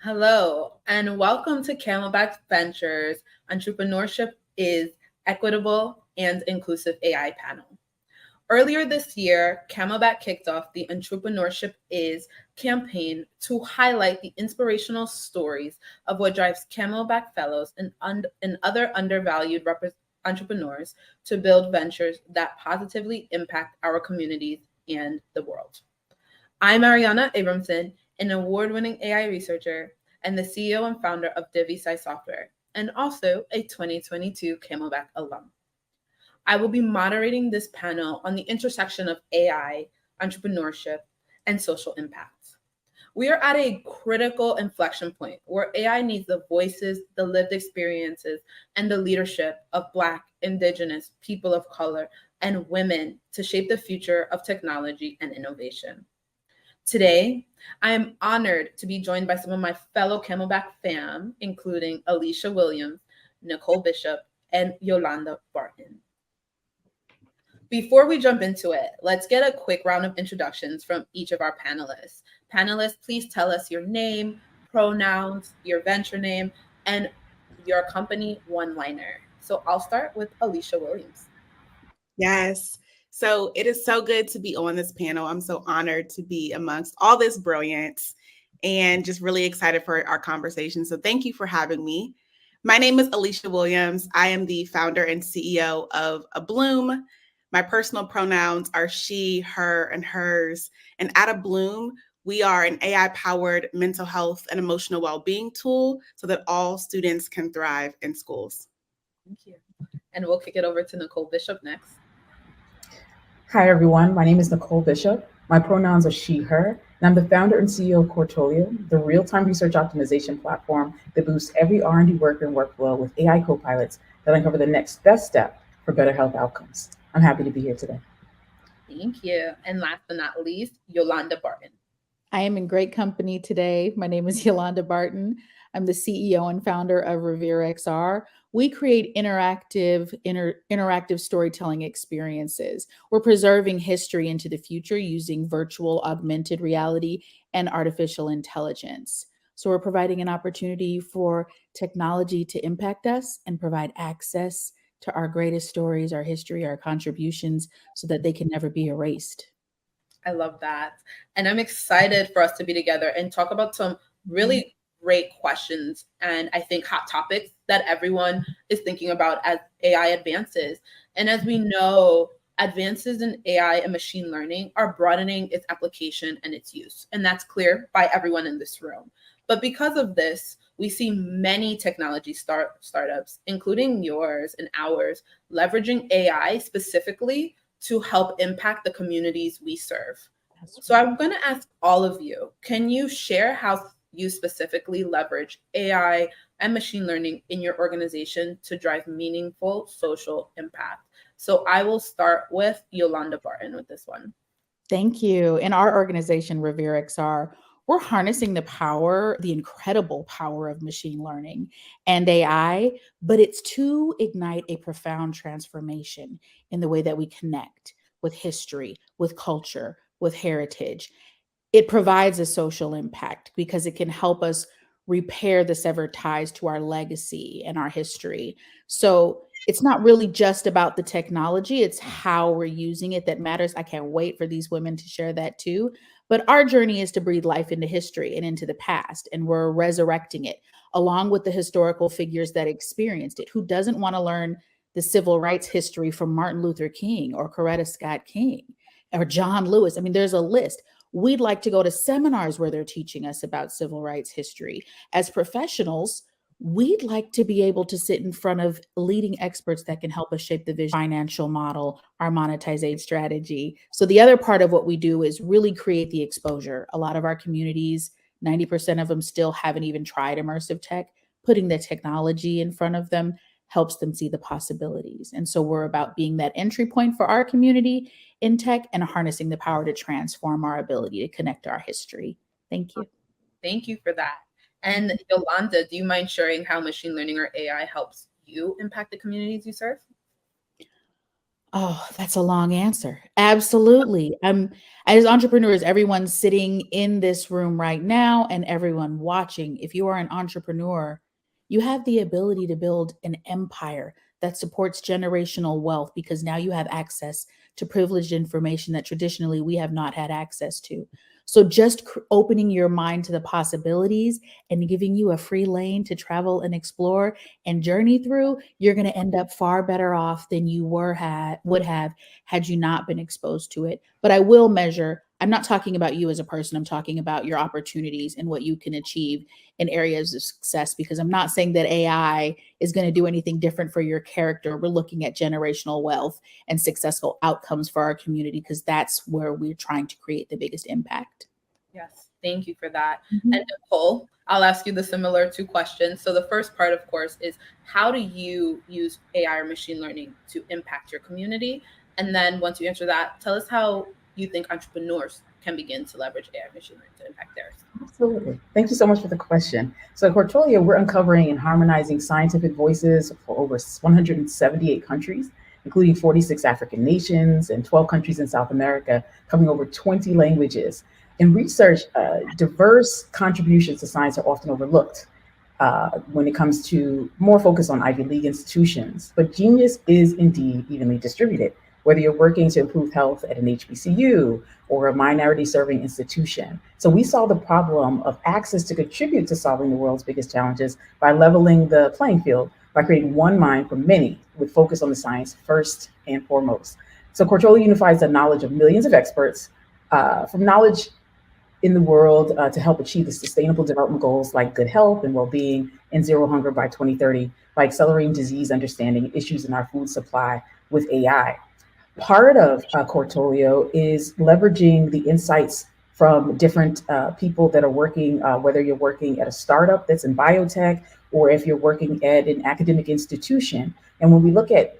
Hello, and welcome to Camelback Ventures Entrepreneurship Is, Equitable, and Inclusive AI panel. Earlier this year, Camelback kicked off the Entrepreneurship Is campaign to highlight the inspirational stories of what drives Camelback Fellows and other undervalued entrepreneurs to build ventures that positively impact our communities and the world. I'm Ariana Abramson, an award-winning AI researcher and the CEO and founder of DiviSci Software, and also a 2022 Camelback alum. I will be moderating this panel on the intersection of AI, entrepreneurship, and social impacts. We are at a critical inflection point where AI needs the voices, the lived experiences, and the leadership of Black, Indigenous, people of color, and women to shape the future of technology and innovation. Today, I am honored to be joined by some of my fellow Camelback fam, including Alicia Williams, Nicole Bishop, and Yolanda Barton. Before we jump into it, let's get a quick round of introductions from each of our panelists. Panelists, please tell us your name, pronouns, your venture name, and your company one-liner. So I'll start with Alicia Williams. Yes. So it is so good to be on this panel. I'm so honored to be amongst all this brilliance and just really excited for our conversation. So thank you for having me. My name is Alicia Williams. I am the founder and CEO of Abloom. My personal pronouns are she, her, and hers. And at Abloom, we are an AI-powered mental health and emotional well-being tool so that all students can thrive in schools. Thank you. And we'll kick it over to Nicole Bishop next. Hi, everyone. My name is Nicole Bishop. My pronouns are she, her, and I'm the founder and CEO of Quartolio, the real-time research optimization platform that boosts every R&D worker and workflow with AI co-pilots that uncover the next best step for better health outcomes. I'm happy to be here today. Thank you. And last but not least, Yolanda Barton. I am in great company today. My name is Yolanda Barton. I'm the CEO and founder of Revere XR. We create interactive storytelling experiences. We're preserving history into the future using virtual augmented reality and artificial intelligence. So we're providing an opportunity for technology to impact us and provide access to our greatest stories, our history, our contributions, so that they can never be erased. I love that. And I'm excited for us to be together and talk about some really great questions and I think hot topics that everyone is thinking about as AI advances. And as we know, advances in AI and machine learning are broadening its application and its use. And that's clear by everyone in this room. But because of this, we see many technology startups, including yours and ours, leveraging AI specifically to help impact the communities we serve. So I'm going to ask all of you, can you share how you specifically leverage AI and machine learning in your organization to drive meaningful social impact? So I will start with Yolanda Barton with this one. Thank you. In our organization, Revere XR, we're harnessing the power, the incredible power of machine learning and AI, but it's to ignite a profound transformation in the way that we connect with history, with culture, with heritage. It provides a social impact because it can help us repair the severed ties to our legacy and our history. So it's not really just about the technology, it's how we're using it that matters. I can't wait for these women to share that too. But our journey is to breathe life into history and into the past, and we're resurrecting it along with the historical figures that experienced it. Who doesn't want to learn the civil rights history from Martin Luther King or Coretta Scott King or John Lewis? I mean, there's a list. We'd like to go to seminars where they're teaching us about civil rights history. As professionals, we'd like to be able to sit in front of leading experts that can help us shape the vision, financial model, our monetization strategy. So the other part of what we do is really create the exposure. A lot of our communities, 90% of them still haven't even tried immersive tech. Putting the technology in front of them helps them see the possibilities. And so we're about being that entry point for our community in tech and harnessing the power to transform our ability to connect to our history. Thank you. Thank you for that. And Yolanda, do you mind sharing how machine learning or AI helps you impact the communities you serve? Oh, that's a long answer. Absolutely. As entrepreneurs, everyone sitting in this room right now and everyone watching, if you are an entrepreneur, you have the ability to build an empire that supports generational wealth because now you have access to privileged information that traditionally we have not had access to. So just opening your mind to the possibilities and giving you a free lane to travel and explore and journey through, you're going to end up far better off than you would have had you not been exposed to it. But I will measure, I'm not talking about you as a person, I'm talking about your opportunities and what you can achieve in areas of success, because I'm not saying that AI is going to do anything different for your character. We're looking at generational wealth and successful outcomes for our community, because that's where we're trying to create the biggest impact. Yes, thank you for that. Mhm. And Nicole, I'll ask you the similar two questions. So the first part, of course, is how do you use AI or machine learning to impact your community? And then once you answer that, tell us how you think entrepreneurs can begin to leverage AI machine learning to impact theirs. Absolutely. Thank you so much for the question. So at Quartolio, we're uncovering and harmonizing scientific voices for over 178 countries, including 46 African nations and 12 countries in South America, covering over 20 languages. In research, diverse contributions to science are often overlooked when it comes to more focus on Ivy League institutions, but genius is indeed evenly distributed. Whether you're working to improve health at an HBCU or a minority serving institution. So we saw the problem of access to contribute to solving the world's biggest challenges by leveling the playing field, by creating one mind for many with focus on the science first and foremost. So Quartolio unifies the knowledge of millions of experts from knowledge in the world to help achieve the sustainable development goals like good health and well-being and zero hunger by 2030 by accelerating disease understanding and issues in our food supply with AI. Part of Quartolio is leveraging the insights from different people that are working, whether you're working at a startup that's in biotech or if you're working at an academic institution. And when we look at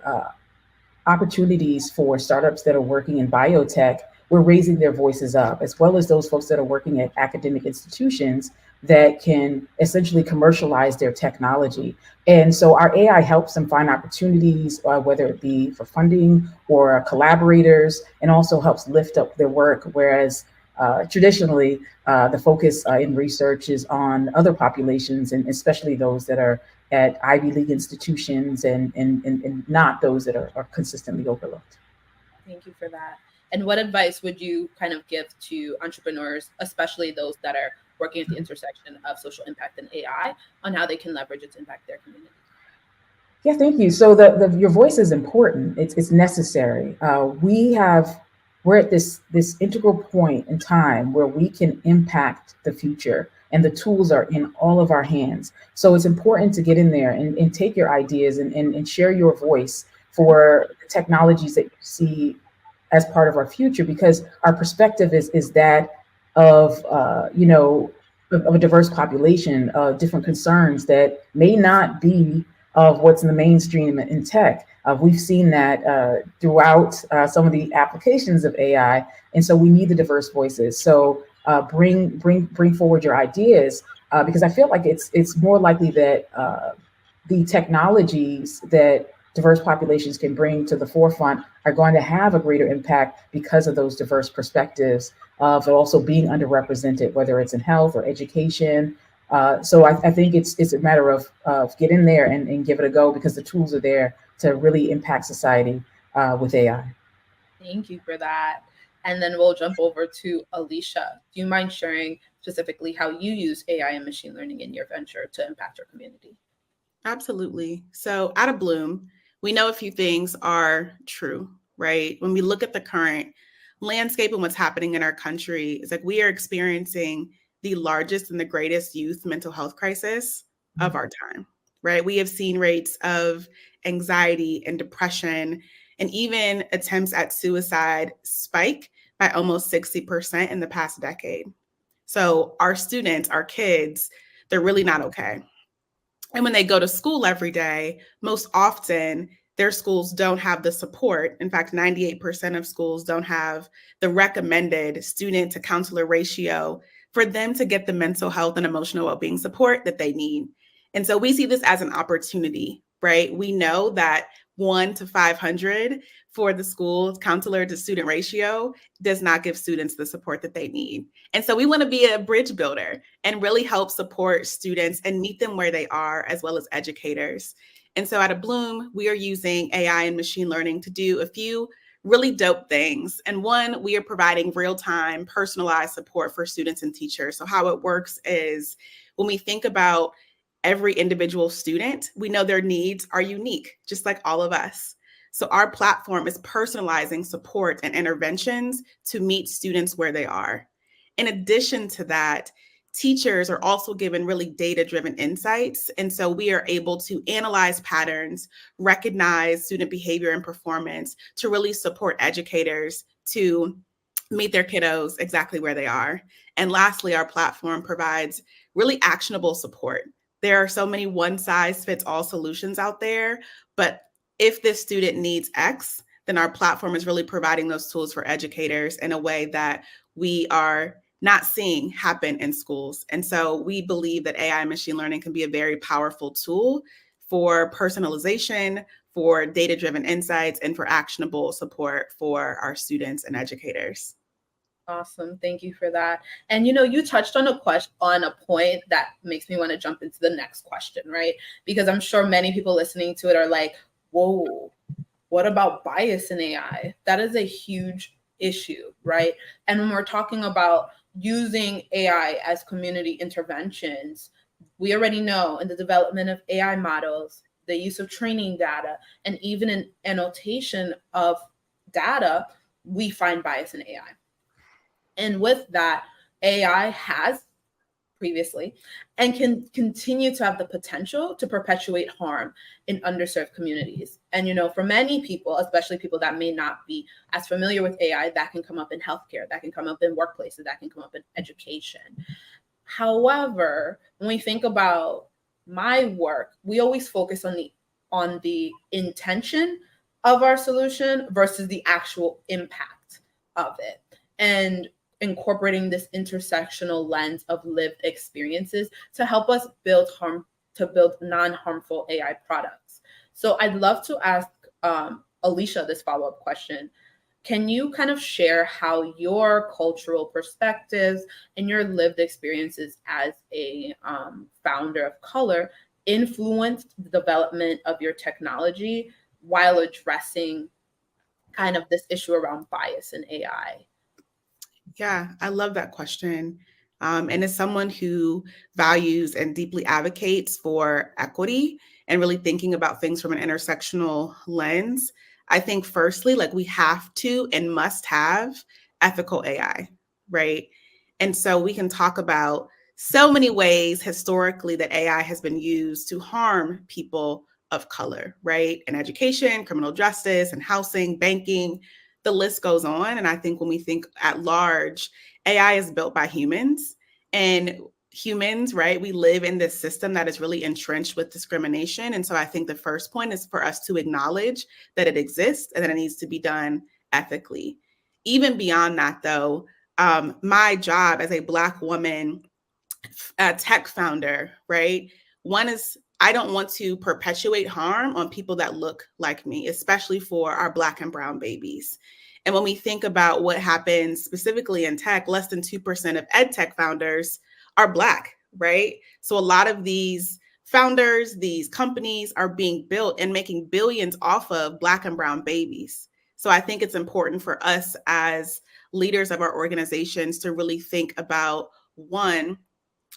opportunities for startups that are working in biotech, we're raising their voices up, as well as those folks that are working at academic institutions that can essentially commercialize their technology. And so our AI helps them find opportunities, whether it be for funding or collaborators, and also helps lift up their work. Whereas traditionally, the focus in research is on other populations, and especially those that are at Ivy League institutions and not those that are consistently overlooked. Thank you for that. And what advice would you kind of give to entrepreneurs, especially those that are working at the intersection of social impact and AI, on how they can leverage it to impact their community? Yeah, thank you. So your voice is important. It's necessary. We're at this integral point in time where we can impact the future, and the tools are in all of our hands. So it's important to get in there and take your ideas and share your voice for the technologies that you see as part of our future, because our perspective is that of of a diverse population of different concerns that may not be of what's in the mainstream in tech. We've seen that throughout some of the applications of AI, and so we need the diverse voices. So bring forward your ideas, because I feel like it's more likely that the technologies that diverse populations can bring to the forefront are going to have a greater impact because of those diverse perspectives of also being underrepresented, whether it's in health or education. So I think it's a matter of get in there and give it a go, because the tools are there to really impact society with AI. Thank you for that. And then we'll jump over to Alicia. Do you mind sharing specifically how you use AI and machine learning in your venture to impact your community? Absolutely. So at Abloom, we know a few things are true, right? When we look at the current landscape and what's happening in our country, it's like we are experiencing the largest and the greatest youth mental health crisis of our time, right? We have seen rates of anxiety and depression and even attempts at suicide spike by almost 60% in the past decade. So our students, our kids, they're really not okay. And when they go to school every day, most often their schools don't have the support. In fact, 98% of schools don't have the recommended student to counselor ratio for them to get the mental health and emotional well-being support that they need. And so we see this as an opportunity, right? We know that 1 to 500 for the school counselor to student ratio does not give students the support that they need. And so we want to be a bridge builder and really help support students and meet them where they are, as well as educators. And so at Abloom, we are using AI and machine learning to do a few really dope things. And one, we are providing real-time personalized support for students and teachers. So how it works is when we think about every individual student, we know their needs are unique, just like all of us. So our platform is personalizing support and interventions to meet students where they are. In addition to that, teachers are also given really data-driven insights. And so we are able to analyze patterns, recognize student behavior and performance to really support educators to meet their kiddos exactly where they are. And lastly, our platform provides really actionable support. There are so many one-size-fits-all solutions out there, but if this student needs X, then our platform is really providing those tools for educators in a way that we are not seeing happen in schools. And so we believe that AI and machine learning can be a very powerful tool for personalization, for data-driven insights, and for actionable support for our students and educators. Awesome. Thank you for that. And you touched on a point that makes me want to jump into the next question, right? Because I'm sure many people listening to it are like, whoa, what about bias in AI? That is a huge issue, right? And when we're talking about using AI as community interventions, we already know in the development of AI models, the use of training data, and even in annotation of data, we find bias in AI. And with that, AI has previously and can continue to have the potential to perpetuate harm in underserved communities. And, for many people, especially people that may not be as familiar with AI, that can come up in healthcare, that can come up in workplaces, that can come up in education. However, when we think about my work, we always focus on the intention of our solution versus the actual impact of it. And incorporating this intersectional lens of lived experiences to help us build non-harmful AI products. So I'd love to ask Alicia this follow-up question. Can you kind of share how your cultural perspectives and your lived experiences as a founder of color influenced the development of your technology while addressing kind of this issue around bias in AI? Yeah, I love that question. And as someone who values and deeply advocates for equity and really thinking about things from an intersectional lens, I think firstly, like we have to and must have ethical AI, right? And so we can talk about so many ways historically that AI has been used to harm people of color, right? In education, criminal justice, and housing, banking, the list goes on. And I think when we think at large, AI is built by humans, and humans, right? We live in this system that is really entrenched with discrimination. And so I think the first point is for us to acknowledge that it exists and that it needs to be done ethically. Even beyond that, though, my job as a Black woman, a tech founder, right? One is I don't want to perpetuate harm on people that look like me, especially for our Black and brown babies. And when we think about what happens specifically in tech, less than 2% of ed tech founders are Black, right? So a lot of these founders, these companies are being built and making billions off of Black and brown babies. So I think it's important for us as leaders of our organizations to really think about, one,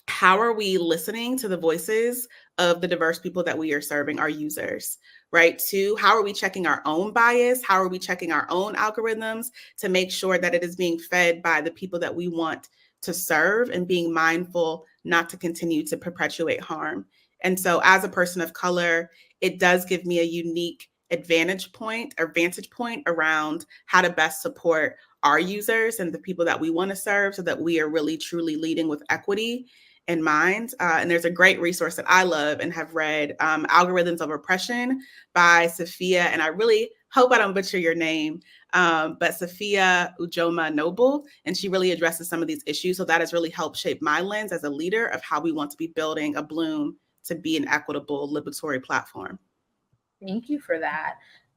how are we listening to the voices of the diverse people that we are serving, our users, right? Two, how are we checking our own bias? How are we checking our own algorithms to make sure that it is being fed by the people that we want to serve, and being mindful not to continue to perpetuate harm? And so as a person of color, it does give me a unique vantage point around how to best support our users and the people that we want to serve so that we are really truly leading with equity in mind. And there's a great resource that I love and have read, Algorithms of Oppression by Sophia, and I really hope I don't butcher your name, but Sophia Ujoma Noble, and she really addresses some of these issues. So that has really helped shape my lens as a leader of how we want to be building Abloom to be an equitable liberatory platform. Thank you for that.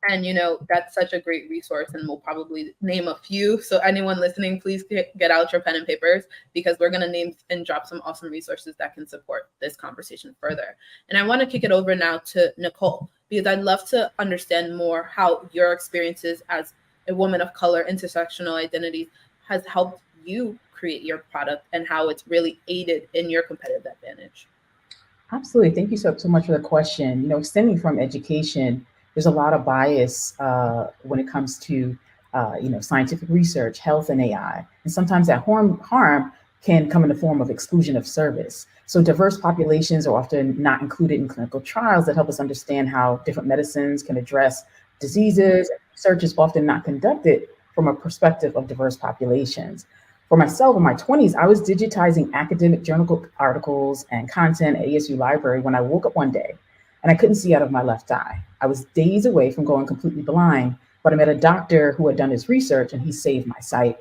And, that's such a great resource, and we'll probably name a few. So anyone listening, please get out your pen and papers, because we're going to name and drop some awesome resources that can support this conversation further. And I want to kick it over now to Nicole, because I'd love to understand more how your experiences as a woman of color, intersectional identities, has helped you create your product and how it's really aided in your competitive advantage. Absolutely. Thank you so much for the question. Extending from education, there's a lot of bias when it comes to, scientific research, health, and AI. And sometimes that harm can come in the form of exclusion of service. So diverse populations are often not included in clinical trials that help us understand how different medicines can address diseases. Research is often not conducted from a perspective of diverse populations. For myself, in my 20s, I was digitizing academic journal articles and content at ASU Library when I woke up one day and I couldn't see out of my left eye. I was days away from going completely blind, but I met a doctor who had done his research and he saved my sight.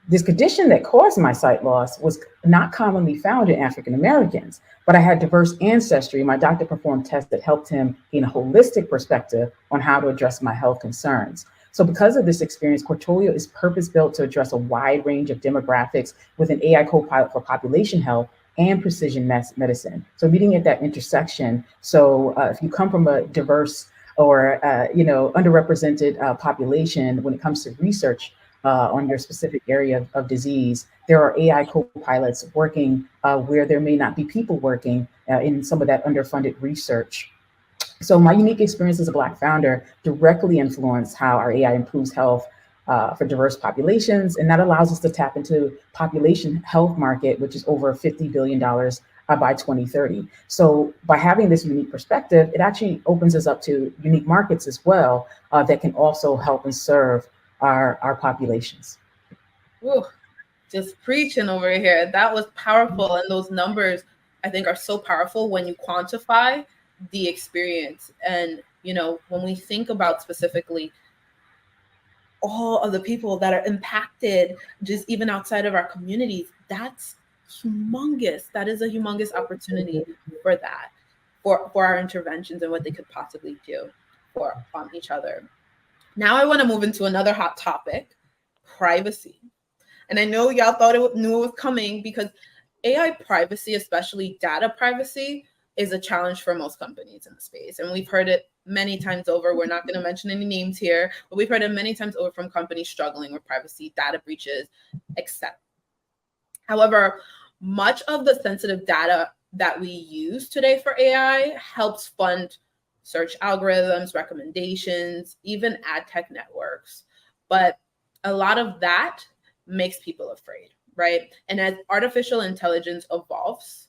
This condition that caused my sight loss was not commonly found in African Americans, but I had diverse ancestry. My doctor performed tests that helped him gain a holistic perspective on how to address my health concerns. So because of this experience, Quartolio is purpose-built to address a wide range of demographics with an AI co-pilot for population health and precision medicine. So meeting at that intersection. So if you come from a diverse or underrepresented population when it comes to research on your specific area of disease, there are AI co-pilots working where there may not be people working in some of that underfunded research. So my unique experience as a Black founder directly influenced how our AI improves health for diverse populations. And that allows us to tap into population health market, which is over $50 billion by 2030. So by having this unique perspective, it actually opens us up to unique markets as well that can also help and serve our populations. Ooh, just preaching over here. That was powerful. And those numbers, I think, are so powerful when you quantify the experience. And when we think about specifically all of the people that are impacted just even outside of our communities, that's humongous. That is a humongous opportunity for that, for our interventions and what they could possibly do for each other. Now I want to move into another hot topic, privacy. And I know y'all knew it was coming, because AI privacy, especially data privacy, is a challenge for most companies in the space. And we've heard it many times over. We're not going to mention any names here, but we've heard it many times over from companies struggling with privacy, data breaches, etc. However, much of the sensitive data that we use today for AI helps fund search algorithms, recommendations, even ad tech networks. But a lot of that makes people afraid, right? And as artificial intelligence evolves,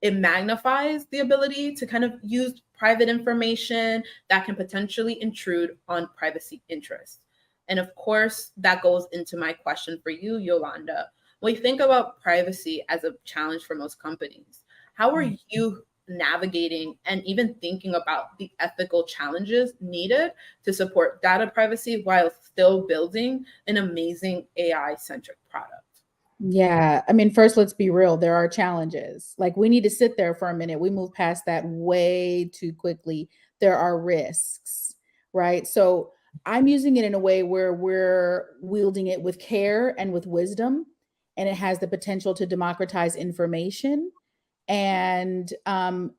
it magnifies the ability to kind of use private information that can potentially intrude on privacy interests. And of course, that goes into my question for you, Yolanda. When you think about privacy as a challenge for most companies, how are you navigating and even thinking about the ethical challenges needed to support data privacy while still building an amazing AI-centric product? Yeah. I mean, first, let's be real. There are challenges. Like, we need to sit there for a minute. We move past that way too quickly. There are risks, right? So I'm using it in a way where we're wielding it with care and with wisdom, and it has the potential to democratize information. And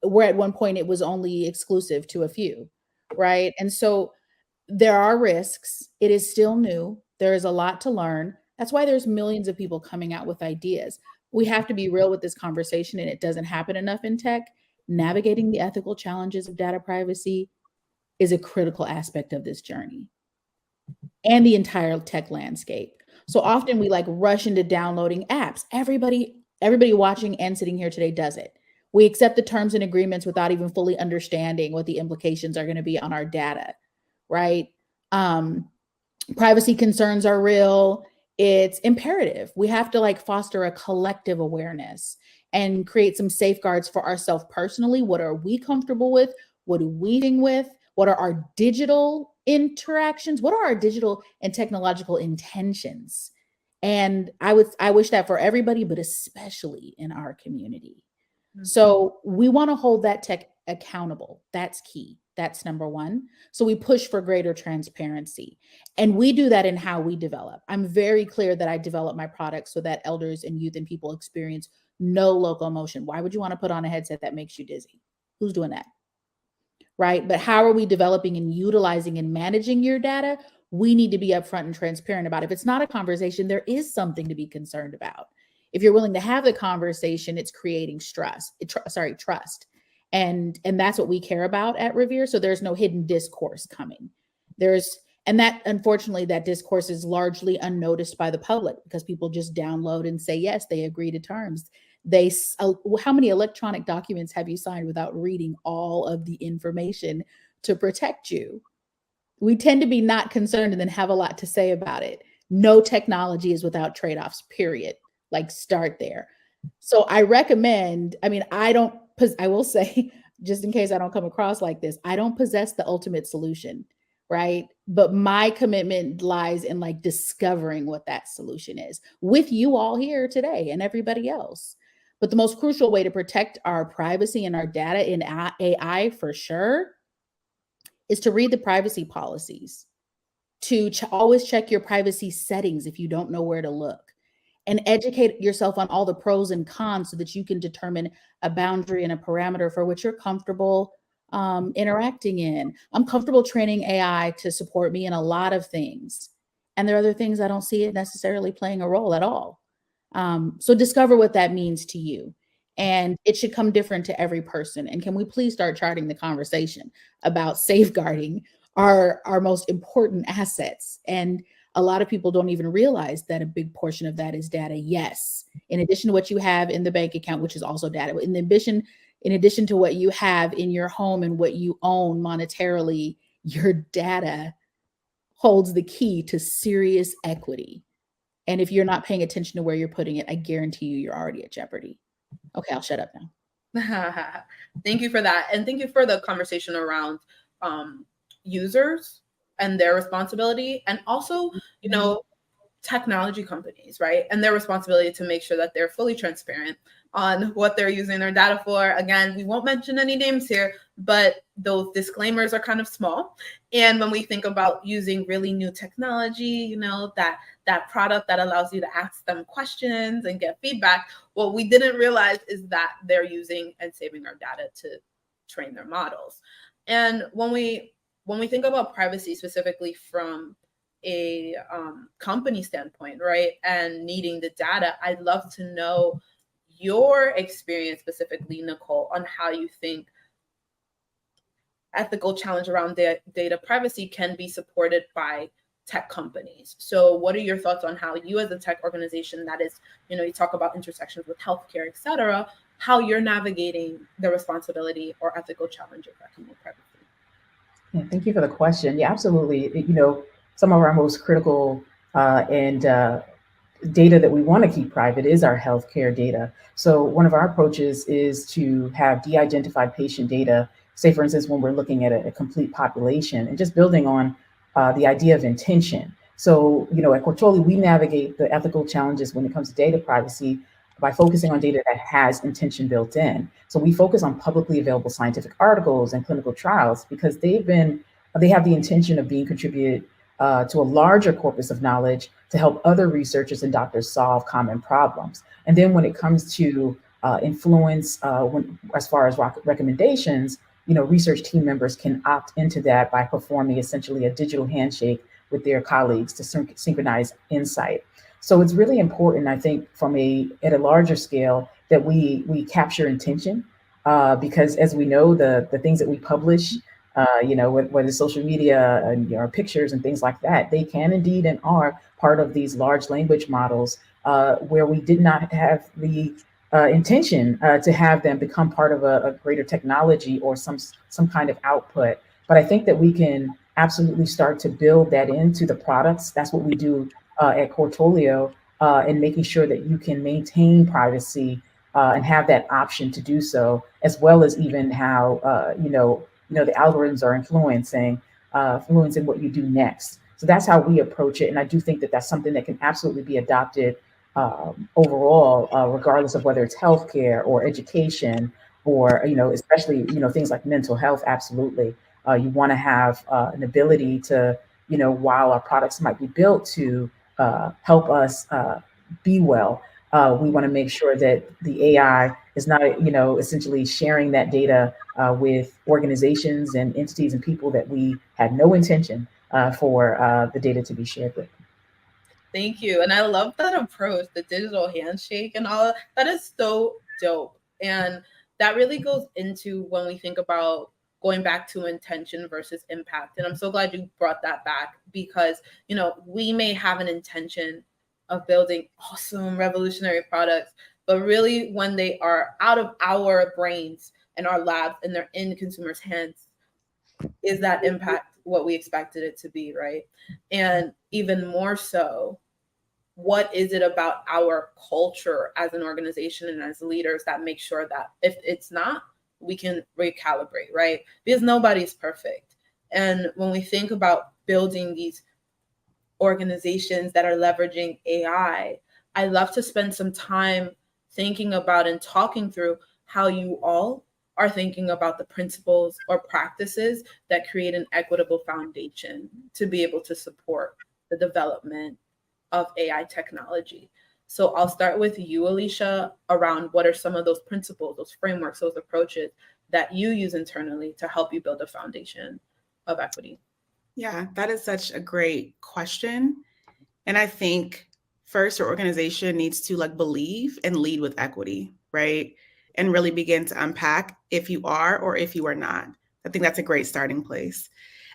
where at one point it was only exclusive to a few, right? And so there are risks. It is still new. There is a lot to learn. That's why there's millions of people coming out with ideas. We have to be real with this conversation, and it doesn't happen enough in tech. Navigating the ethical challenges of data privacy is a critical aspect of this journey and the entire tech landscape. So often we rush into downloading apps. Everybody watching and sitting here today does it. We accept the terms and agreements without even fully understanding what the implications are going to be on our data, right? Privacy concerns are real. It's imperative. We have to foster a collective awareness and create some safeguards for ourselves personally. What are we comfortable with? What do we think with? What are our digital interactions? What are our digital and technological intentions? And I wish that for everybody, but especially in our community. Mm-hmm. So we want to hold that tech accountable. That's key. That's number one. So we push for greater transparency. And we do that in how we develop. I'm very clear that I develop my products so that elders and youth and people experience no locomotion. Why would you want to put on a headset that makes you dizzy? Who's doing that? Right? But how are we developing and utilizing and managing your data? We need to be upfront and transparent about it. If it's not a conversation, there is something to be concerned about. If you're willing to have the conversation, it's creating trust. And that's what we care about at Revere. So there's no hidden discourse coming. And that, unfortunately, that discourse is largely unnoticed by the public because people just download and say, yes, they agree to terms. How many electronic documents have you signed without reading all of the information to protect you? We tend to be not concerned and then have a lot to say about it. No technology is without trade-offs, period. Like, start there. So I recommend, I will say, just in case I don't come across like this, I don't possess the ultimate solution, right? But my commitment lies in like discovering what that solution is with you all here today and everybody else. But the most crucial way to protect our privacy and our data in AI for sure is to read the privacy policies, to always check your privacy settings if you don't know where to look, and educate yourself on all the pros and cons so that you can determine a boundary and a parameter for which you're comfortable interacting in. I'm comfortable training AI to support me in a lot of things. And there are other things I don't see it necessarily playing a role at all. So discover what that means to you. And it should come different to every person. And can we please start charting the conversation about safeguarding our most important assets? And a lot of people don't even realize that a big portion of that is data. Yes. In addition to what you have in the bank account, which is also data, in addition to what you have in your home and what you own monetarily, your data holds the key to serious equity. And if you're not paying attention to where you're putting it, I guarantee you're already at jeopardy. Okay, I'll shut up now. Thank you for that. And thank you for the conversation around users and their responsibility, and also, technology companies, right? And their responsibility to make sure that they're fully transparent on what they're using their data for. Again, we won't mention any names here, but those disclaimers are kind of small. And when we think about using really new technology, that product that allows you to ask them questions and get feedback, what we didn't realize is that they're using and saving our data to train their models. And when we think about privacy specifically from a company standpoint, right, and needing the data, I'd love to know your experience specifically, Nicole, on how you think ethical challenge around data privacy can be supported by tech companies. So what are your thoughts on how you, as a tech organization that is, you talk about intersections with healthcare, et cetera, how you're navigating the responsibility or ethical challenge of ethical privacy? Yeah, thank you for the question. Yeah, absolutely. Some of our most critical and data that we want to keep private is our healthcare data. So one of our approaches is to have de-identified patient data, say, for instance, when we're looking at a complete population, and just building on the idea of intention. So, at Quartolio, we navigate the ethical challenges when it comes to data privacy by focusing on data that has intention built in. So we focus on publicly available scientific articles and clinical trials because they have the intention of being contributed to a larger corpus of knowledge to help other researchers and doctors solve common problems. And then when it comes to influence, as far as recommendations, research team members can opt into that by performing essentially a digital handshake with their colleagues to synchronize insight. So it's really important, I think, at a larger scale, that we capture intention, because as we know, the things that we publish, whether social media and our pictures and things like that, they can indeed and are part of these large language models where we did not have the intention to have them become part of a greater technology or some kind of output. But I think that we can absolutely start to build that into the products. That's what we do at Quartolio, and making sure that you can maintain privacy and have that option to do so, as well as even how the algorithms are influencing what you do next. So that's how we approach it, and I do think that that's something that can absolutely be adopted overall, regardless of whether it's healthcare or education or especially things like mental health. Absolutely. You want to have an ability to, while our products might be built to help us be well, we want to make sure that the AI is not, essentially sharing that data with organizations and entities and people that we had no intention for the data to be shared with. Thank you. And I love that approach, the digital handshake and all that is so dope. And that really goes into when we think about going back to intention versus impact. And I'm so glad you brought that back because, we may have an intention of building awesome revolutionary products, but really when they are out of our brains and our labs and they're in consumers' hands, is that impact what we expected it to be, right? And even more so, what is it about our culture as an organization and as leaders that make sure that if it's not, we can recalibrate, right? Because nobody's perfect. And when we think about building these organizations that are leveraging AI, I love to spend some time thinking about and talking through how you all are thinking about the principles or practices that create an equitable foundation to be able to support the development of AI technology. So I'll start with you, Alicia, around what are some of those principles, those frameworks, those approaches that you use internally to help you build a foundation of equity. Yeah, that is such a great question. And I think first, your organization needs to believe and lead with equity, right? And really begin to unpack if you are or if you are not. I think that's a great starting place.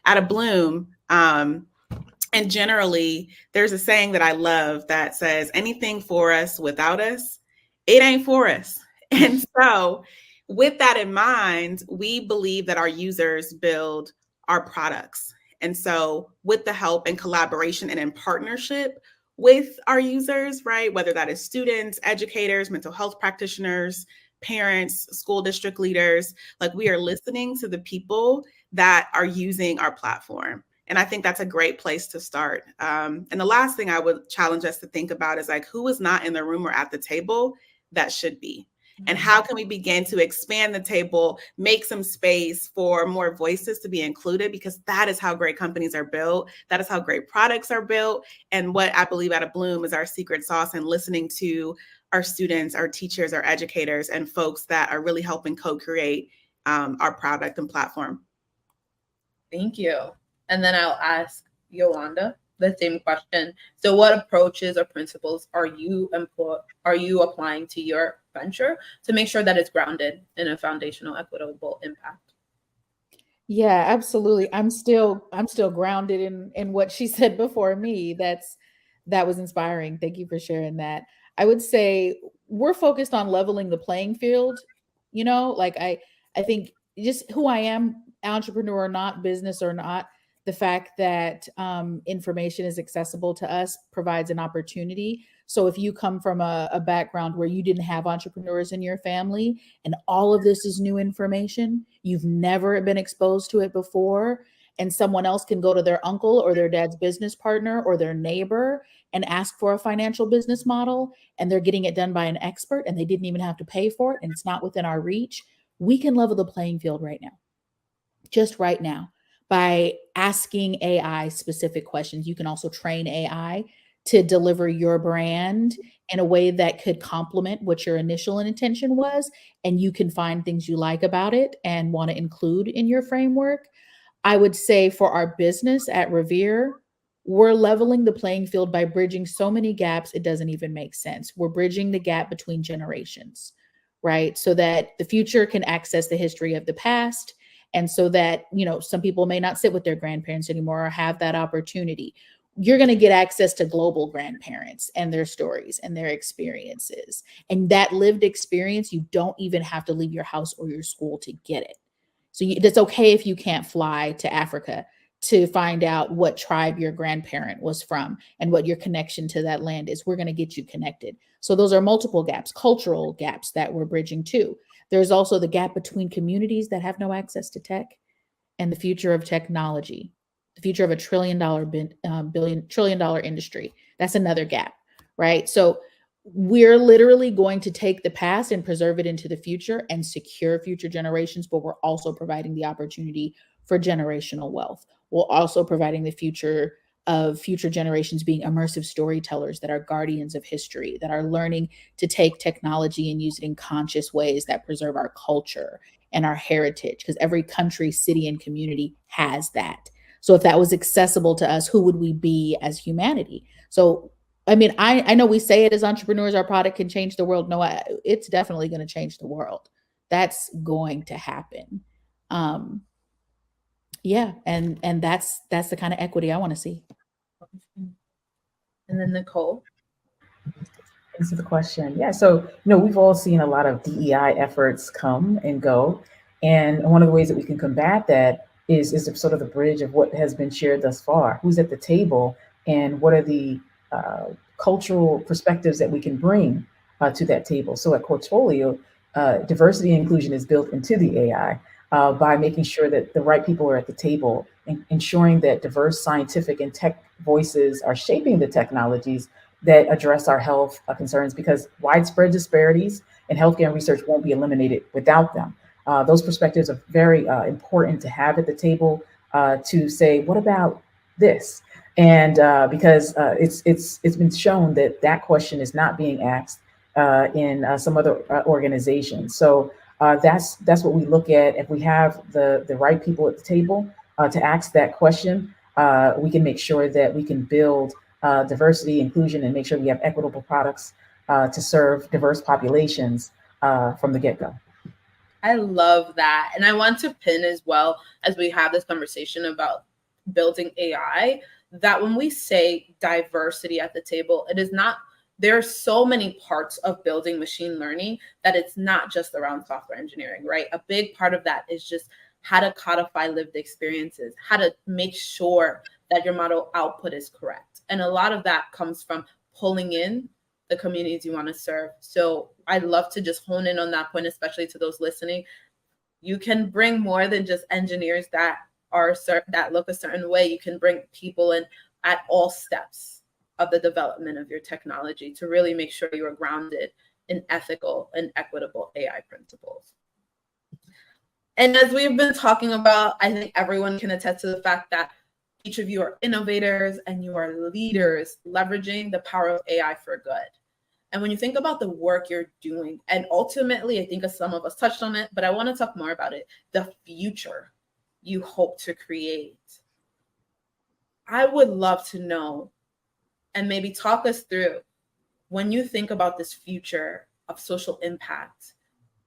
At Abloom, and generally, there's a saying that I love that says, anything for us without us, it ain't for us. And so with that in mind, we believe that our users build our products. And so with the help and collaboration and in partnership with our users, right, whether that is students, educators, mental health practitioners, parents, school district leaders, we are listening to the people that are using our platform. And I think that's a great place to start. And the last thing I would challenge us to think about is who is not in the room or at the table that should be? And how can we begin to expand the table, make some space for more voices to be included? Because that is how great companies are built. That is how great products are built. And what I believe at Abloom is our secret sauce and listening to our students, our teachers, our educators, and folks that are really helping co-create our product and platform. Thank you. And then I'll ask Yolanda the same question. So what approaches or principles are you applying to your venture to make sure that it's grounded in a foundational equitable impact? Yeah, absolutely. I'm still grounded in what she said before me. That was inspiring. Thank you for sharing that. I would say we're focused on leveling the playing field. I think just who I am, entrepreneur or not, business or not, the fact that information is accessible to us provides an opportunity. So if you come from a background where you didn't have entrepreneurs in your family and all of this is new information, you've never been exposed to it before, and someone else can go to their uncle or their dad's business partner or their neighbor and ask for a financial business model, and they're getting it done by an expert and they didn't even have to pay for it and it's not within our reach, we can level the playing field right now. Just right now, by asking AI specific questions. You can also train AI to deliver your brand in a way that could complement what your initial intention was, and you can find things you like about it and want to include in your framework. I would say for our business at Revere, we're leveling the playing field by bridging so many gaps, it doesn't even make sense. We're bridging the gap between generations, right? So that the future can access the history of the past. And so that, some people may not sit with their grandparents anymore or have that opportunity. You're going to get access to global grandparents and their stories and their experiences. And that lived experience, you don't even have to leave your house or your school to get it. So it's okay if you can't fly to Africa to find out what tribe your grandparent was from and what your connection to that land is. We're going to get you connected. So those are multiple gaps, cultural gaps that we're bridging too. There's also the gap between communities that have no access to tech and the future of technology, the future of a $1 trillion industry. That's another gap, right? So we're literally going to take the past and preserve it into the future and secure future generations, but we're also providing the opportunity for generational wealth, while also providing the future of future generations being immersive storytellers that are guardians of history, that are learning to take technology and use it in conscious ways that preserve our culture and our heritage, because every country, city, and community has that. So if that was accessible to us, who would we be as humanity? So, I mean, I know we say it as entrepreneurs, our product can change the world. No, it's definitely going to change the world. That's going to happen. Yeah, and that's the kind of equity I want to see. And then Nicole. Thanks for the question. Yeah, so we've all seen a lot of DEI efforts come and go, and one of the ways that we can combat that is sort of the bridge of what has been shared thus far. Who's at the table, and what are the cultural perspectives that we can bring to that table? So at Quartolio, diversity and inclusion is built into the AI by making sure that the right people are at the table and ensuring that diverse scientific and tech voices are shaping the technologies that address our health concerns, because widespread disparities in healthcare and research won't be eliminated without them. Those perspectives are very important to have at the table to say, what about this? And because it's been shown that question is not being asked in some other organizations. So that's what we look at. If we have the right people at the table to ask that question, we can make sure that we can build diversity, inclusion, and make sure we have equitable products to serve diverse populations from the get-go. I love that. And I want to pin as well, as we have this conversation about building AI, that when we say diversity at the table, it is not, there are so many parts of building machine learning that it's not just around software engineering, right? A big part of that is just how to codify lived experiences, how to make sure that your model output is correct. And a lot of that comes from pulling in the communities you want to serve. So I'd love to just hone in on that point, especially to those listening. You can bring more than just engineers that look a certain way. You can bring people in at all steps of the development of your technology to really make sure you are grounded in ethical and equitable AI principles. And as we've been talking about, I think everyone can attest to the fact that each of you are innovators and you are leaders leveraging the power of AI for good. And when you think about the work you're doing, and ultimately, I think some of us touched on it, but I want to talk more about it, the future you hope to create. I would love to know, and maybe talk us through, when you think about this future of social impact,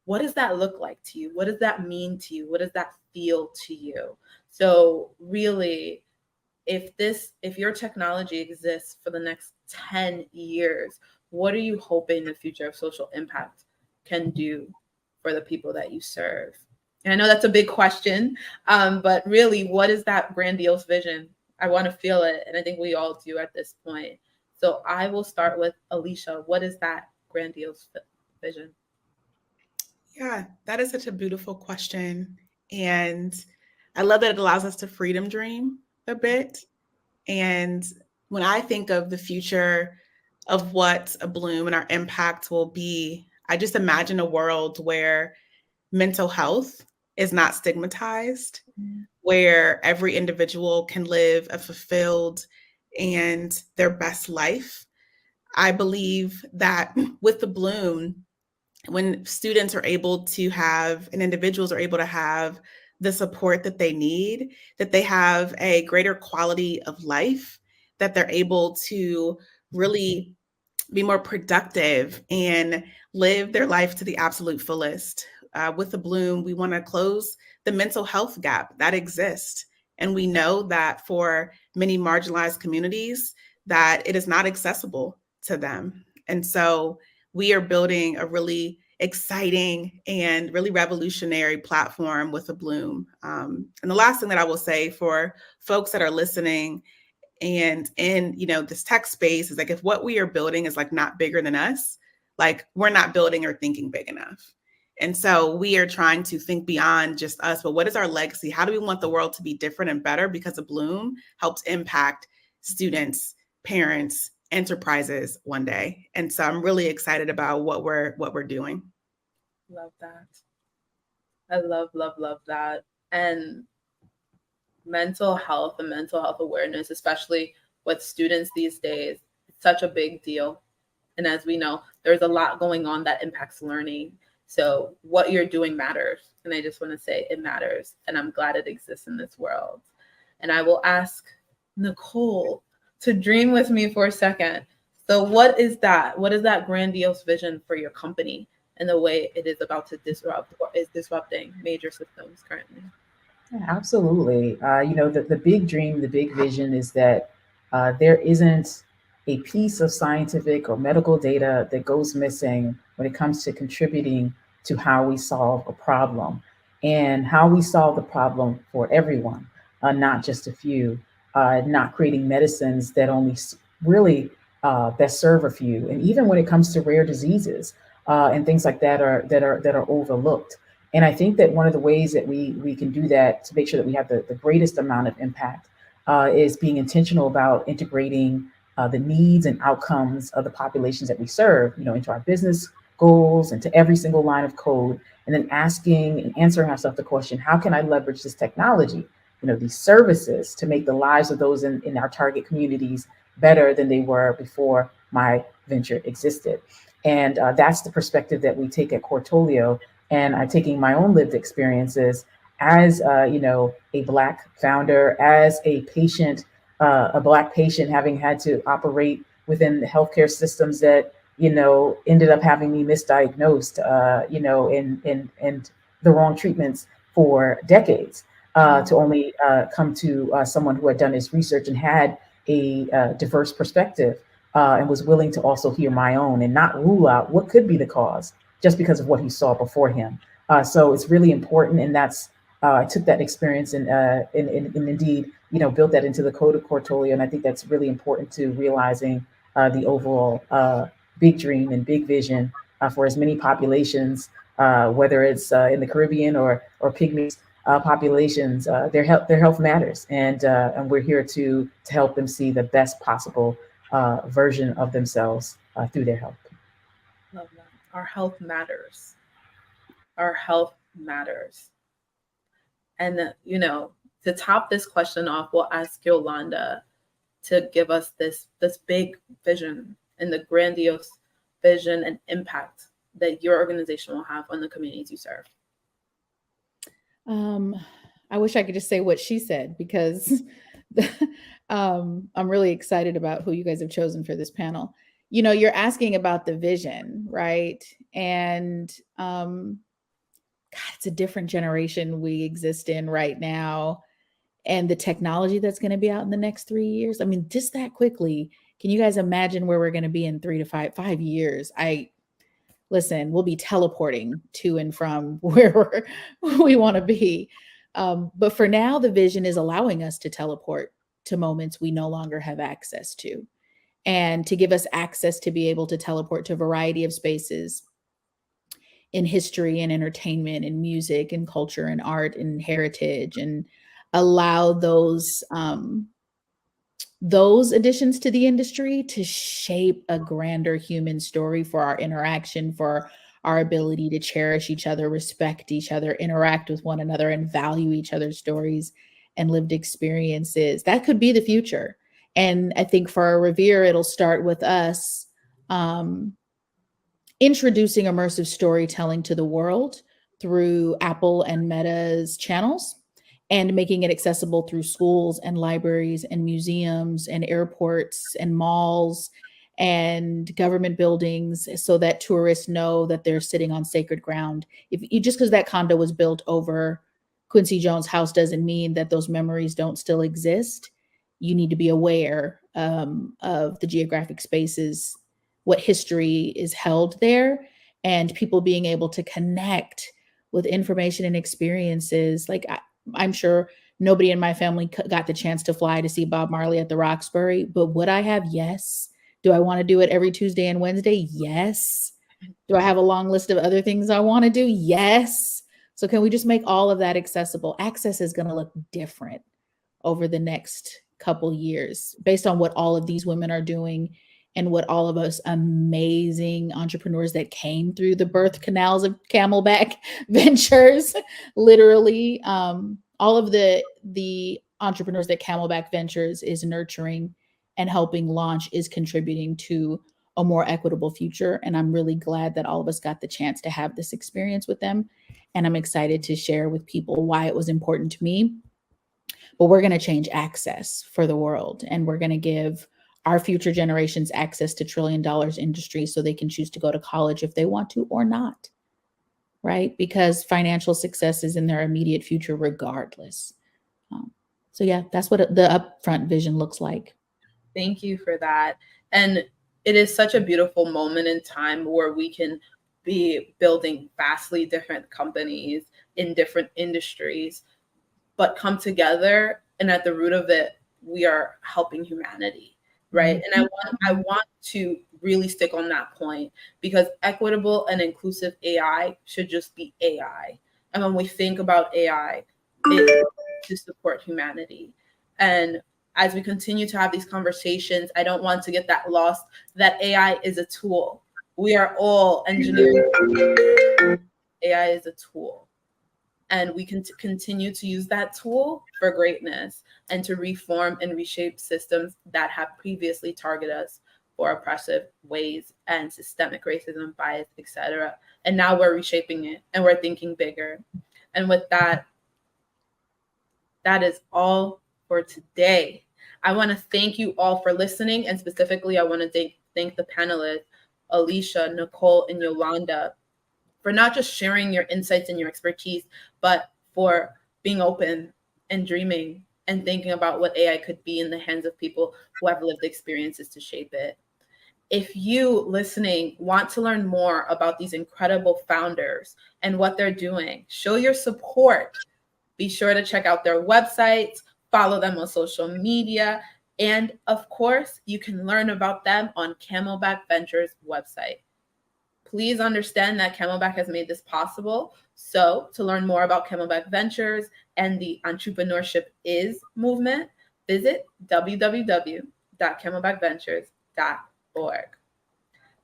what does that look like to you? What does that mean to you? What does that feel to you? So really, if your technology exists for the next 10 years, what are you hoping the future of social impact can do for the people that you serve? And I know that's a big question, but really, what is that grandiose vision? I want to feel it, and I think we all do at this point. So I will start with Alicia. What is that grandiose vision? Yeah, that is such a beautiful question. And I love that it allows us to freedom dream a bit. And when I think of the future of what Abloom and our impact will be, I just imagine a world where mental health is not stigmatized, where every individual can live a fulfilled and their best life. I believe that with Abloom, when students are able to have and individuals are able to have the support that they need, that they have a greater quality of life, that they're able to really be more productive and live their life to the absolute fullest. With Abloom, we want to close the mental health gap that exists. And we know that for many marginalized communities, that it is not accessible to them. And so we are building a really exciting and really revolutionary platform with Abloom. And the last thing that I will say for folks that are listening and in, this tech space is like, if what we are building is like not bigger than us, like we're not building or thinking big enough. And so we are trying to think beyond just us, but what is our legacy? How do we want the world to be different and better? Because Abloom helps impact students, parents, enterprises one day. And so I'm really excited about what we're doing. Love that. I love that. And mental health and mental health awareness, especially with students these days, it's such a big deal. And as we know, there's a lot going on that impacts learning. So what you're doing matters. And I just want to say it matters. And I'm glad it exists in this world. And I will ask Nicole to dream with me for a second. So what is that? What is that grandiose vision for your company and the way it is about to disrupt or is disrupting major systems currently? Yeah, absolutely. The big dream, the big vision is that there isn't a piece of scientific or medical data that goes missing when it comes to contributing to how we solve a problem and how we solve the problem for everyone, not just a few, not creating medicines that only really best serve a few. And even when it comes to rare diseases and things like that are overlooked. And I think that one of the ways that we can do that to make sure that we have the greatest amount of impact is being intentional about integrating the needs and outcomes of the populations that we serve, into our business goals, into every single line of code, and then asking and answering ourselves the question, how can I leverage this technology, these services to make the lives of those in our target communities better than they were before my venture existed? And that's the perspective that we take at Quartolio. And I'm taking my own lived experiences as, a Black founder, as a patient, a Black patient having had to operate within the healthcare systems that, ended up having me misdiagnosed, and the wrong treatments for decades, to only come to someone who had done his research and had a diverse perspective and was willing to also hear my own and not rule out what could be the cause just because of what he saw before him. So it's really important. And that's, I took that experience and indeed, built that into the code of Quartolio. And I think that's really important to realizing the overall big dream and big vision for as many populations, whether it's in the Caribbean or pygmies populations, their health matters. And we're here to help them see the best possible version of themselves through their health. Love that. Our health matters. Our health matters. And, to top this question off, we'll ask Yolanda to give us this big vision and the grandiose vision and impact that your organization will have on the communities you serve. I wish I could just say what she said, because I'm really excited about who you guys have chosen for this panel. You're asking about the vision, right? And God, it's a different generation we exist in right now. And the technology that's going to be out in the next 3 years. I mean, just that quickly, can you guys imagine where we're going to be in 3 to 5 years? Listen, we'll be teleporting to and from where we want to be. But for now, the vision is allowing us to teleport to moments we no longer have access to, and to give us access to be able to teleport to a variety of spaces in history and entertainment and music and culture and art and heritage, and allow those additions to the industry to shape a grander human story for our interaction, for our ability to cherish each other, respect each other, interact with one another, and value each other's stories and lived experiences. That could be the future. And I think for Revere, it'll start with us introducing immersive storytelling to the world through Apple and Meta's channels, and making it accessible through schools and libraries and museums and airports and malls and government buildings, so that tourists know that they're sitting on sacred ground. Just because that condo was built over Quincy Jones' house doesn't mean that those memories don't still exist. You need to be aware of the geographic spaces, what history is held there, and people being able to connect with information and experiences. Like, I'm sure nobody in my family got the chance to fly to see Bob Marley at the Roxbury, but would I have? Yes. Do I want to do it every Tuesday and Wednesday? Yes. Do I have a long list of other things I want to do? Yes. So can we just make all of that accessible? Access is going to look different over the next couple years based on what all of these women are doing and what all of us amazing entrepreneurs that came through the birth canals of Camelback Ventures, literally, all of the entrepreneurs that Camelback Ventures is nurturing and helping launch is contributing to a more equitable future. And I'm really glad that all of us got the chance to have this experience with them. And I'm excited to share with people why it was important to me. But we're going to change access for the world, and we're going to give our future generations access to $1 trillion industry so they can choose to go to college if they want to or not, right? Because financial success is in their immediate future regardless. So yeah, that's what the upfront vision looks like. Thank you for that. And it is such a beautiful moment in time where we can be building vastly different companies in different industries, but come together, and at the root of it, we are helping humanity, right? Mm-hmm. And I want to really stick on that point, because equitable and inclusive AI should just be AI. And when we think about AI, it's to support humanity. And as we continue to have these conversations, I don't want to get that lost that AI is a tool. We are all engineering. AI is a tool. And we can continue to use that tool for greatness and to reform and reshape systems that have previously targeted us for oppressive ways and systemic racism, bias, etc. And now we're reshaping it and we're thinking bigger. And with that, that is all for today. I want to thank you all for listening. And specifically, I want to thank the panelists, Alicia, Nicole, and Yolanda, for not just sharing your insights and your expertise, but for being open and dreaming and thinking about what AI could be in the hands of people who have lived experiences to shape it. If you listening want to learn more about these incredible founders and what they're doing, show your support. Be sure to check out their websites, follow them on social media, and of course, you can learn about them on Camelback Ventures website. Please understand that Camelback has made this possible. So to learn more about Camelback Ventures and the Entrepreneurship Is movement, visit www.camelbackventures.org.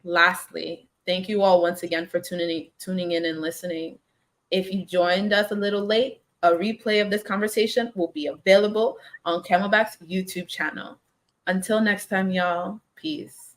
Lastly, thank you all once again for tuning in and listening. If you joined us a little late, a replay of this conversation will be available on Camelback's YouTube channel. Until next time, y'all, peace.